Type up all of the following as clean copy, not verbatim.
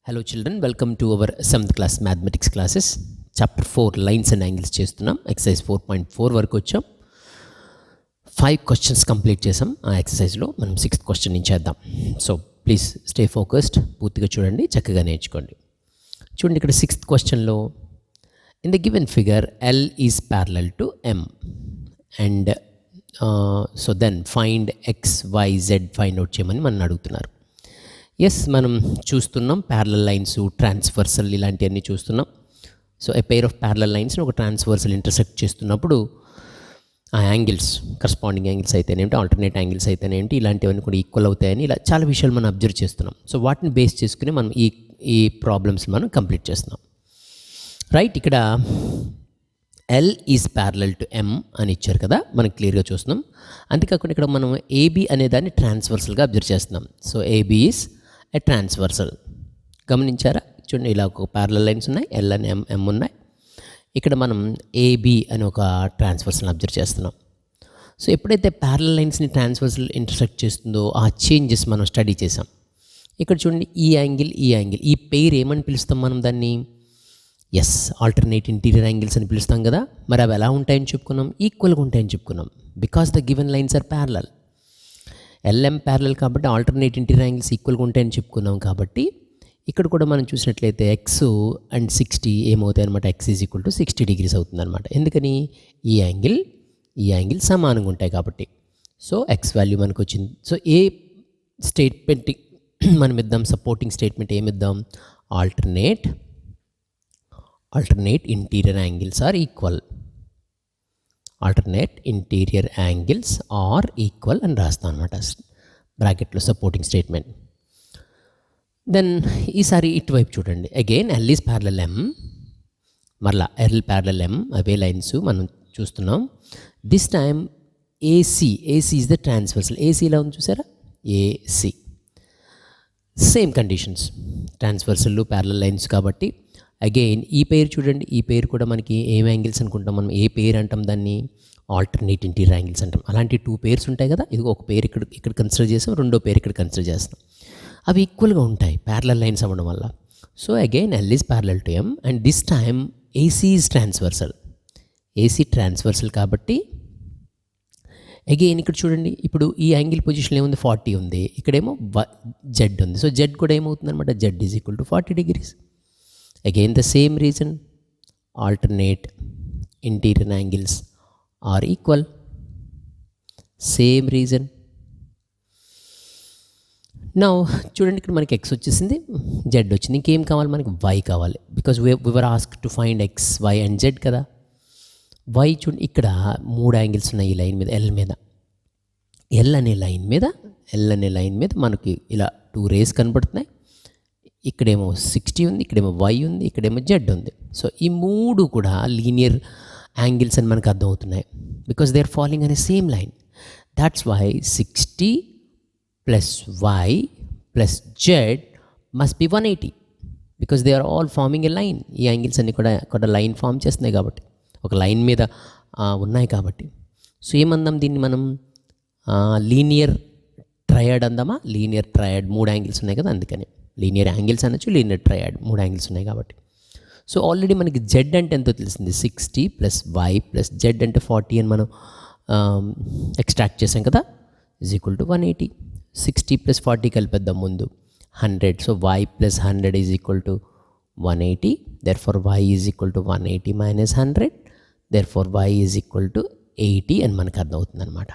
Hello children, welcome to our 7th class mathematics classes. Chapter 4 lines and angles చేస్తున్నాం. Exercise 4.4 వరకు వచ్చాం. 5 questions complete చేసాం. ఆ ఎక్సర్సైజ్లో మనం 6th క్వశ్చన్ నుంచి చేద్దాం. సో ప్లీజ్ స్టే ఫోకస్డ్, పూర్తిగా చూడండి, చక్కగా నేర్చుకోండి. చూడండి ఇక్కడ 6th క్వశ్చన్లో in the given figure L is parallel to M and so then find X, Y, Z find out చేయమని మనం అడుగుతున్నారు. ఎస్, మనం చూస్తున్నాం ప్యారలల్ లైన్స్, ట్రాన్స్వర్సల్ ఇలాంటివన్నీ చూస్తున్నాం. So a pair of parallel లైన్స్ని ఒక ట్రాన్స్వర్సల్ ఇంటర్సెక్ట్ చేస్తున్నప్పుడు ఆ యాంగిల్స్, కరస్పాండింగ్ యాంగిల్స్ అయితేనేంటి, ఆల్టర్నేట్ యాంగిల్స్ అయితేనేంటి, ఇలాంటివన్నీ కూడా ఈక్వల్ అవుతాయని ఇలా చాలా విషయాలు మనం అబ్జర్వ్ చేస్తున్నాం. సో వాటిని బేస్ చేసుకుని మనం ఈ ప్రాబ్లమ్స్ మనం కంప్లీట్ చేస్తున్నాం. రైట్, ఇక్కడ ఎల్ ఈజ్ ప్యారలల్ టు ఎం అని ఇచ్చారు కదా, మనకి క్లియర్గా చూస్తున్నాం. అంతేకాకుండా ఇక్కడ మనం ఏబి అనే దాన్ని ట్రాన్స్వర్సల్గా అబ్జర్వ్ చేస్తున్నాం. So AB is a transversal. గమనించారా? చూడండి, ఇలా ఒక ప్యారలల్ లైన్స్ ఉన్నాయి, ఎల్ అని ఎం ఉన్నాయి. ఇక్కడ మనం ఏబి అని ఒక ట్రాన్స్వర్సల్ని అబ్జర్వ్ చేస్తున్నాం. సో ఎప్పుడైతే ప్యారలల్ లైన్స్ని ట్రాన్స్వర్సల్ ఇంటర్సెక్ట్ చేస్తుందో ఆ చేంజెస్ మనం స్టడీ చేసాం. ఇక్కడ చూడండి, ఈ యాంగిల్, ఈ పెయిర్ ఏమని పిలుస్తాం మనం దాన్ని? ఎస్, ఆల్టర్నేట్ ఇంటీరియర్ యాంగిల్స్ అని పిలుస్తాం కదా. మరి అవి ఎలా ఉంటాయని చెప్పుకున్నాం? ఈక్వల్గా ఉంటాయని చెప్పుకున్నాం. Because the given lines are parallel. LM parallel కాబట్టి ఆల్టర్నేట్ ఇంటీరియర్ యాంగిల్స్ ఈక్వల్గా ఉంటాయని చెప్పుకున్నాం. కాబట్టి ఇక్కడ కూడా మనం చూసినట్లయితే ఎక్స్ అండ్ 60 ఏమవుతాయి అనమాట? X is equal to 60 degrees అవుతుంది అనమాట. ఎందుకని? ఈ యాంగిల్ సమానంగా ఉంటాయి కాబట్టి. సో ఎక్స్ వాల్యూ మనకు వచ్చింది. సో ఏ స్టేట్మెంట్ మనం ఇద్దాం? సపోర్టింగ్ స్టేట్మెంట్ ఏమిద్దాం? Alternate interior angles are equal. Alternate interior angles are equal అని రాస్తాం అనమాట బ్రాకెట్లో సపోర్టింగ్ స్టేట్మెంట్. దెన్ ఈసారి ఇటువైపు చూడండి, అగైన్ ఎల్ ఈజ్ ప్యారలల్ ఎం, మరలా ఎల్ ప్యారలల్ ఎం, అవే లైన్స్ మనం చూస్తున్నాం. This time AC is the transversal. ఏసీలో ఉంది చూసారా? AC same conditions, transversal parallel lines కాబట్టి. అగైన్ ఈ పేరు చూడండి, ఈ పేరు కూడా మనకి ఏం యాంగిల్స్ అనుకుంటాం మనం? ఏ పేరు అంటాం దాన్ని? ఆల్టర్నేట్ ఇంటీరియర్ యాంగిల్స్ అంటాం. అలాంటి 2 పేర్స్ ఉంటాయి కదా. ఇది ఒక పేరు ఇక్కడ కన్సిడర్ చేస్తాం, రెండో పేరు ఇక్కడ కన్సిడర్ చేస్తాం. అవి ఈక్వల్గా ఉంటాయి ప్యారలల్ లైన్స్ అవ్వడం వల్ల. So again L is parallel to M and this time AC is transversal. AC transversal కాబట్టి అగైన్ ఇక్కడ చూడండి, ఇప్పుడు ఈ యాంగిల్ పొజిషన్ ఏముంది? 40 ఉంది. ఇక్కడేమో జెడ్ ఉంది. సో జెడ్ కూడా ఏమవుతుంది అనమాట? Z is equal to 40 degrees. Again the same reason, alternate interior angles are equal. Same reason. Now చూడండి, ఇక్కడ మనకి x వచ్చేసింది, z వచ్చింది. ఇంకేం కావాలి మనకి? y కావాలి. Because we were asked to find x, y and z కదా. y చూడండి, ఇక్కడ 3 యాంగిల్స్ ఉన్నాయి ఈ లైన్ మీద, ఎల్ అనే లైన్ మీద మనకి ఇలా 2 రేస్ కనబడుతున్నాయి. ఇక్కడేమో 60 ఉంది, ఇక్కడేమో y ఉంది, ఇక్కడేమో z ఉంది. సో ఈ 3 కూడా లీనియర్ యాంగిల్స్ అని మనకు అర్థమవుతున్నాయి. బికాస్ దే ఆర్ ఫాలోయింగ్ అనే same line. That's why 60 plus y plus z must be 180. Because they are all forming a line. ఈ యాంగిల్స్ అన్నీ కూడా లైన్ ఫామ్ చేస్తున్నాయి కాబట్టి, ఒక లైన్ మీద ఉన్నాయి కాబట్టి. సో ఏమందాం దీన్ని మనం? లీనియర్ ట్రయాడ్ అందామా? లీనియర్ ట్రయాడ్, 3 యాంగిల్స్ ఉన్నాయి కదా, అందుకని లీనియర్ యాంగిల్స్ అనొచ్చు, లీనియర్ ట్రయాడ్, 3 యాంగిల్స్ ఉన్నాయి కాబట్టి. సో ఆల్రెడీ మనకి జెడ్ అంటే ఎంతో తెలిసింది, 60 ప్లస్ వై ప్లస్ జెడ్ అంటే 40 అని మనం ఎక్స్ట్రాక్ట్ చేసాం కదా, ఈజ్ ఈక్వల్ టు 180. 60 ప్లస్ 40 కలిపేద్దాం ముందు, 100. So y plus 100 is equal to 180. Therefore y is equal to 180 minus 100. Therefore y is equal to 80 అని మనకు అర్థమవుతుంది అనమాట.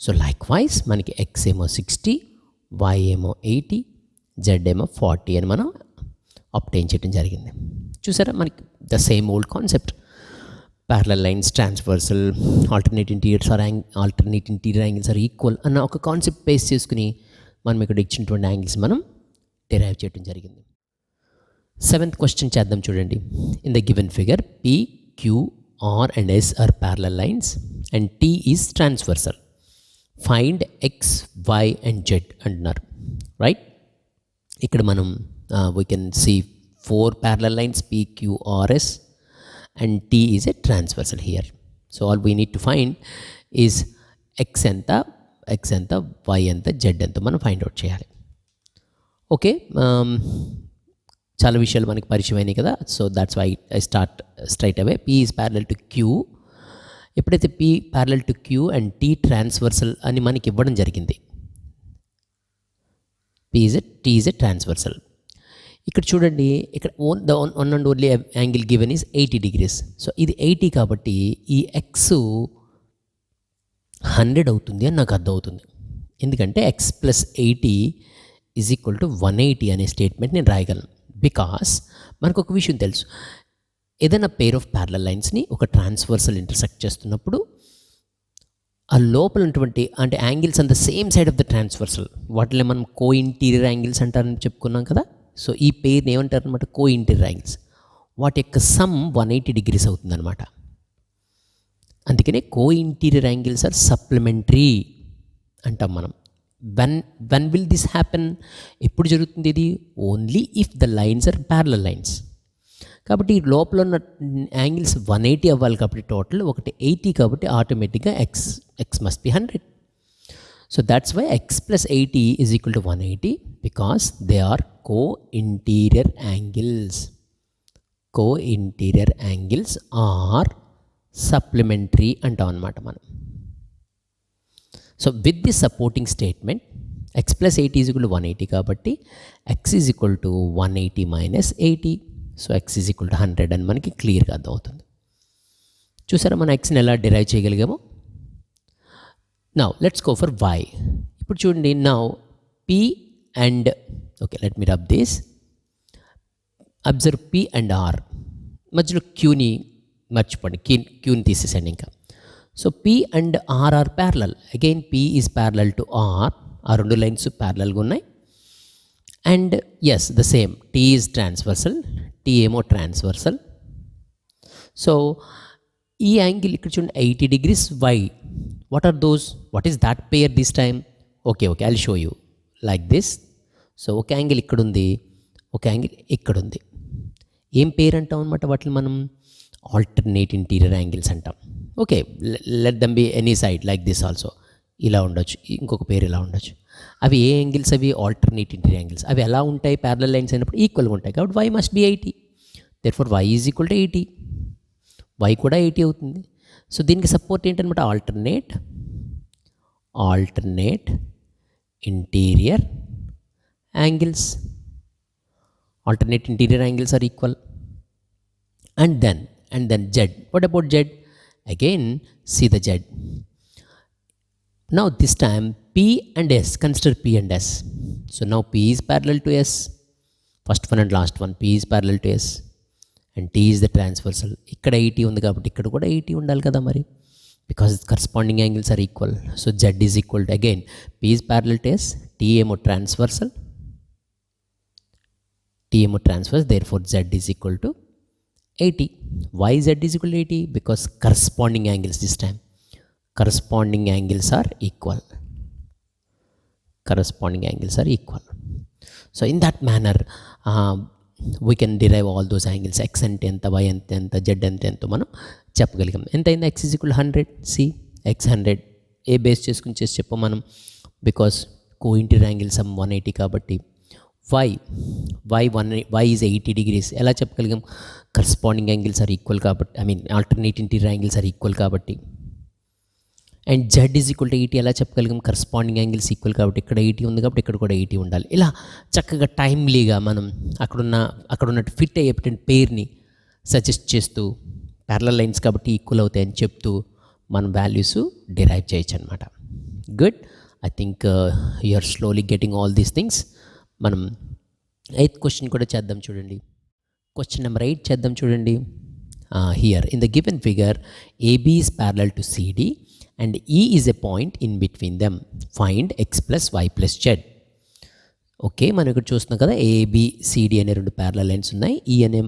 సో లైక్ వైజ్ మనకి ఎక్స్ ఏమో 60, వై ఏమో 80, జెడ్ ఏమో 40 అని మనం అప్టైన్ చేయడం జరిగింది. చూసారా, మనకి the same old concept. Parallel lines, transversal, alternate interior angles are equal అన్న ఒక కాన్సెప్ట్ బేస్ చేసుకుని మనం ఇక్కడ ఇచ్చినటువంటి యాంగిల్స్ మనం డిరైవ్ చేయడం జరిగింది. 7th క్వశ్చన్ చేద్దాం చూడండి. In the given figure P, Q, R and S are parallel lines and T is transversal. Find X, Y and Z అంటున్నారు. రైట్, ఇక్కడ మనం we can see 4 parallel lines P, Q, R, S and T is a transversal here. So all we need to find is X ఎంత, Y ఎంత, Z ఎంత మనం find out చేయాలి. Okay, చాలా విషయాలు మనకి పరిచయం అయినాయి కదా. So that's why I start straight away. P is parallel to Q. ఎప్పుడైతే P parallel to Q and T transversal అని మనకి ఇవ్వడం జరిగింది, టీ ఈజ్ ఎ ట్రాన్స్వర్సల్. ఇక్కడ చూడండి, ఇక్కడ one and only angle given is 80 degrees. So ఇది 80 కాబట్టి ఈ ఎక్స్ 100 అవుతుంది అని నాకు అర్థమవుతుంది. ఎందుకంటే X plus 80 is equal to 180 అనే స్టేట్మెంట్ నేను రాయగలను. బికాస్ మనకు ఒక విషయం తెలుసు, ఏదైనా పెయిర్ ఆఫ్ ప్యారలల్ లైన్స్ని ఒక ట్రాన్స్వర్సల్ ఇంటర్సెక్ట్ చేస్తున్నప్పుడు ఆ లోపల ఉన్నటువంటి అంటే angles on the same side of the transversal, వాటిని మనం కో ఇంటీరియర్ యాంగిల్స్ అంటారని చెప్పుకున్నాం కదా. సో ఈ పెయిర్ని ఏమంటారు అనమాట, కో ఇంటీరియర్ యాంగిల్స్. వాటి యొక్క సమ్ 180 degrees అవుతుందన్నమాట. అందుకనే co interior angles are supplementary అంటాం మనం. వెన్ విల్ దిస్ హ్యాపెన్, ఎప్పుడు జరుగుతుంది ఇది? Only if the lines are parallel lines. కాబట్టి లోపల ఉన్న యాంగిల్స్ 180 అవ్వాలి కాబట్టి టోటల్ ఒకటి 80 కాబట్టి ఆటోమేటిక్గా x must be 100. So that's why x plus 80 is equal to 180 because they are co interior angles. Co interior angles are supplementary అంటాం అన్నమాట మనం. So with the supporting statement x plus 80 is equal to 180 కాబట్టి x is equal to 180 minus 80. So x is equal to 100 అని మనకి క్లియర్గా అర్థమవుతుంది. చూసారా మనం ఎక్స్ని ఎలా డిరైవ్ చేయగలిగామో. Now let's go for y. ఇప్పుడు చూడండి, now P and okay let me rub this. Observe P and R, మధ్యలో క్యూని మర్చిపోండి, క్యూని తీసేసండి ఇంకా. So P and R are parallel. Again P is parallel to R. ఆ రెండు లైన్స్ ప్యారలల్గా ఉన్నాయి. And S the same, T is transversal, T ఏమో ట్రాన్స్వర్సల్. సో ఈ యాంగిల్ ఇక్కడ చూడండి 80 degrees. Why? What are those? What is that pair this time? Okay I will show you like this. So ఒక angle ఇక్కడ ఉంది, ఒక angle ఇక్కడ ఉంది. ఏం పేరు అంటాం అనమాట వాటిని మనం? ఆల్టర్నేట్ ఇంటీరియర్ యాంగిల్స్ అంటాం. Okay, let them be any side like this also. ఇలా ఉండొచ్చు, ఇంకొక పేరు ఇలా ఉండొచ్చు. అవి ఏ యాంగిల్స్? అవి ఆల్టర్నేట్ ఇంటీరియర్ యాంగిల్స్. అవి ఎలా ఉంటాయి? ప్యారలల్ లైన్స్ అయినప్పుడు ఈక్వల్గా ఉంటాయి కాబట్టి y must be 80. Therefore y is equal to 80. Y కూడా 80 అవుతుంది. సో దీనికి సపోర్ట్ ఏంటనమాట? Alternate interior angles. Alternate interior angles are equal. And then Z. What about Z? Again, see the Z. Now this time P and S. Consider P and S. So now P is parallel to S. First one and last one. P is parallel to S. And T is the transversal. ఇక్కడ 80 ఉంది కాబట్టి ఇక్కడ కూడా 80 ఉండాలి కదా మరి. Because corresponding angles are equal. So Z is equal to, again, P is parallel to S. T ఏమో transversal. T ఏమో transverse. Therefore Z is equal to 80. Why Z is equal to 80? Because corresponding angles this time. Corresponding angles are equal. Corresponding angles are equal. So in that manner, we can derive all those angles. X ante enta, Y ante enta, Z ante enta మనం చెప్పగలిగాం. ఎంత అయింది? X is equal to 100. See, X 100. ఏ base చేసుకుని చేసి చెప్పాం మనం? Because co interior angle sum 180 కాబట్టి y is 80 degrees. ఎలా చెప్పగలిగాం? కరస్పాండింగ్ యాంగిల్స్ ఆర్ ఈక్వల్ కాబట్టి, alternate interior angles are equal కాబట్టి. And Z is equal to 80 ఎలా చెప్పగలిగాం? కరస్పాండింగ్ యాంగిల్స్ ఈక్వల్ కాబట్టి. ఇక్కడ 80 ఉంది కాబట్టి ఇక్కడ కూడా 80 ఉండాలి. ఇలా చక్కగా టైమ్లీగా మనం అక్కడున్నట్టు ఫిట్ అయ్యేటువంటి పేరుని సజెస్ట్ చేస్తూ, ప్యారలల్ లైన్స్ కాబట్టి ఈక్వల్ అవుతాయని చెప్తూ మనం వాల్యూస్ డిరైవ్ చేయొచ్చు అనమాట. Good. I think you are slowly getting all these things. మనం 8th క్వశ్చన్ కూడా చేద్దాం చూడండి. క్వశ్చన్ నెంబర్ 8 చేద్దాం చూడండి. Here in the given figure AB is parallel to CD and E is a point in between them. Find X plus Y plus Z. Okay, మనం ఇక్కడ చూస్తున్నాం కదా, ABCD అనే రెండు ప్యారలల్ లైన్స్ ఉన్నాయి. ఈ అనే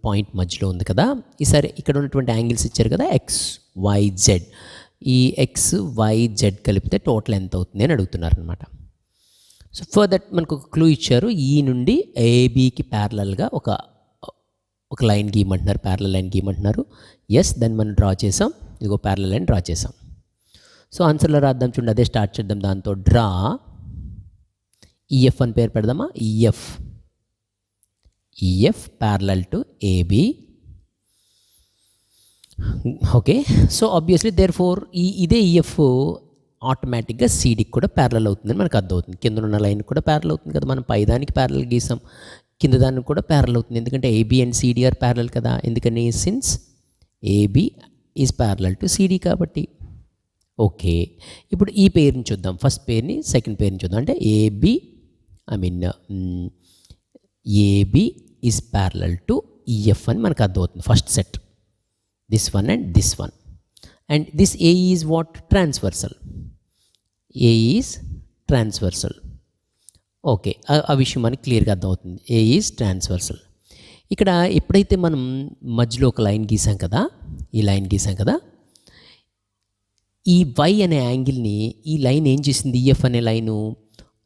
పాయింట్ మధ్యలో ఉంది కదా. ఈసారి ఇక్కడ ఉన్నటువంటి యాంగిల్స్ ఇచ్చారు కదా, XYZ. ఈ XYZ కలిపితే టోటల్ ఎంత అవుతుంది అని అడుగుతున్నారు అనమాట. సో ఫర్ దట్ మనకు ఒక క్లూ ఇచ్చారు. ఈ నుండి ఏబీకి ప్యారలల్గా ఒక లైన్ గీయమంటున్నారు, ప్యారలల్ లైన్ గీయమంటున్నారు. ఎస్, దాన్ని మనం డ్రా చేసాం. ఇదిగో ప్యారలల్ లైన్ డ్రా చేసాం. సో ఆన్సర్లో రాద్దాం చూడండి. అదే స్టార్ట్ చేద్దాం దాంతో. డ్రా ఈఎఫ్ అని పేరు పెడదామా? EF EF parallel to AB. Okay, so obviously therefore ఇదే ఈఎఫ్ ఆటోమేటిక్గా సీడీకి కూడా ప్యారలల్ అవుతుందని మనకు అర్థమవుతుంది. కింద ఉన్న లైన్ కూడా ప్యారలల్ అవుతుంది కదా, మనం పైదానికి ప్యారలల్ గీసాం, కింద దానికి కూడా ప్యారలల్ అవుతుంది, ఎందుకంటే AB and CD are parallel కదా. ఎందుకని? Since AB is parallel to CD కాబట్టి. ఓకే, ఇప్పుడు ఈ పేరుని చూద్దాం, ఫస్ట్ పేరుని సెకండ్ పేరుని చూద్దాం. అంటే AB is parallel to EF అని మనకు అర్థమవుతుంది. First set this one and this one, and this AE is what? Transversal. AE is transversal. Okay, ఆ విషయం మనకి క్లియర్గా అర్థమవుతుంది. AE is transversal. ఇక్కడ ఎప్పుడైతే మనం మధ్యలో ఒక లైన్ గీసాం కదా, ఈ లైన్ గీసాం కదా, ఈ Y అనే యాంగిల్ని ఈ లైన్ ఏం చేసింది? EF అనే లైను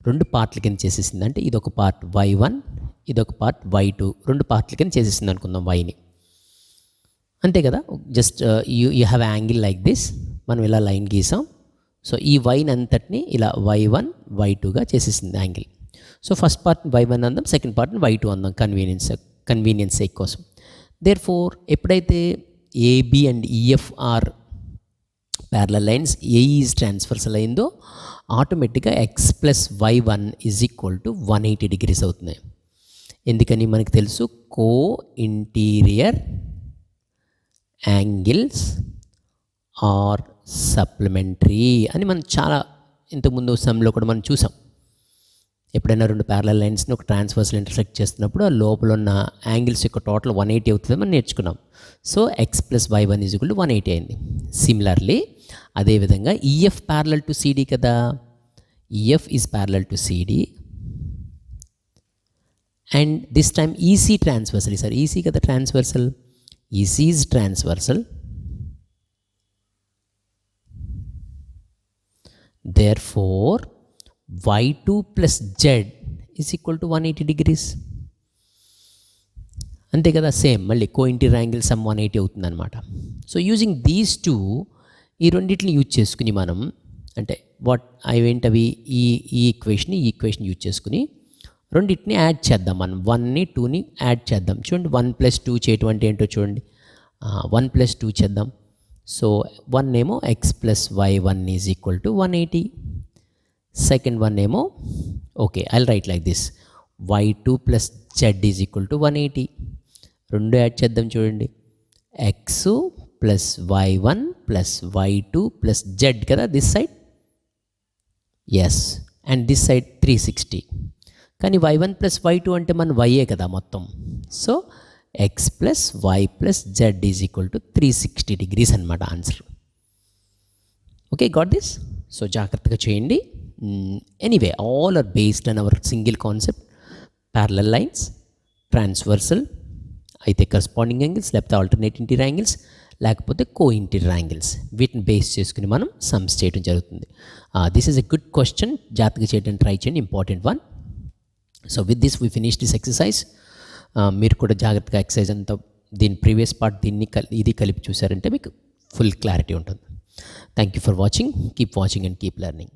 రెండు పార్ట్ల కింద చేసేసింది. అంటే ఇదొక పార్ట్ Y1, ఇదొక పార్ట్ Y2, రెండు పార్ట్ల కింద చేసేసింది అనుకుందాం వైని. అంతే కదా, just you have angle like this, మనం ఇలా లైన్ గీసాం. సో ఈ వైన్ అంతటిని ఇలా Y1 Y2గా చేసేసింది యాంగిల్. సో ఫస్ట్ పార్ట్ని Y1 అందాం, సెకండ్ పార్ట్ని Y2 అందాం కన్వీనియన్స్ సేక్ కోసం. దేర్ ఫోర్ ఎప్పుడైతే AB and EF are parallel lines, AE is transversal అయిందో ఆటోమేటిక్గా x plus Y1 is equal to 180 degrees అవుతుంది. ఎందుకని? మనకు తెలుసు co interior angles are supplementary అని మనం చాలా ఇంతకుముందు సమ్లో కూడా మనం చూసాం. ఎప్పుడైనా రెండు ప్యారలల్ లైన్స్ని ఒక ట్రాన్స్వర్సల్ ఇంటర్సెక్ట్ చేస్తున్నప్పుడు ఆ లోపల ఉన్న యాంగిల్స్ యొక్క టోటల్ 180 అవుతుందని మనం నేర్చుకున్నాం. So x plus Y1 is equal to 180 అయింది. సిమిలర్లీ అదేవిధంగా ఈఎఫ్ ప్యారలల్ టు సిడి కదా, EF is parallel to CD and this time EC transversal. ఈసారి ఈసీ కదా transversal, EC is transversal, therefore Y2 plus Z is equal to 180 degrees. అంతే కదా, same మళ్ళీ కోఇంటీరియర్ angle sum 180 అవుతుంది అనమాట. So using these two, ఈ రెండింటిని యూజ్ చేసుకుని మనం అంటే అవి ఏంటవి, ఈ ఈక్వేషన్ యూజ్ చేసుకుని రెండింటిని యాడ్ చేద్దాం. మనం 1ని 2ని యాడ్ చేద్దాం. చూడండి 1 + 2 చేయటం అంటే ఏంటో చూడండి. 1 + 2 చేద్దాం. సో 1 ఏమో x plus Y1 is equal to 180. Second 1 ఏమో okay I write like this, Y2 plus Z is equal to 180. రెండు యాడ్ చేద్దాం చూడండి, x plus Y1 plus Y2 plus Z కదా this side, yes, and this side 360. కానీ Y1 plus Y2 అంటే మన వైఏ కదా మొత్తం. So x plus y plus z is equal to 360 degrees అనమాట answer. Okay, got this. So జాగ్రత్తగా చేయండి. Anyway all are based on our single concept, parallel lines, transversal అయితే కరస్పాండింగ్ యాంగిల్స్, లేకపోతే ఆల్టర్నేట్ ఇంటీరియర్ యాంగిల్స్, లేకపోతే co interior angles, వీటిని base చేసుకుని మనం sums చేయడం జరుగుతుంది. This is a good question, జాగ్రత్తగా చేయడానికి ట్రై చేయండి, important one. So with this we finish this exercise. మీరు కూడా జాగ్రత్తగా ఎక్సర్సైజ్ అంతా దీని ప్రీవియస్ పార్ట్ ఇది కలిపి చూసారంటే మీకు ఫుల్ క్లారిటీ ఉంటుంది. Thank you for watching. Keep watching and keep learning.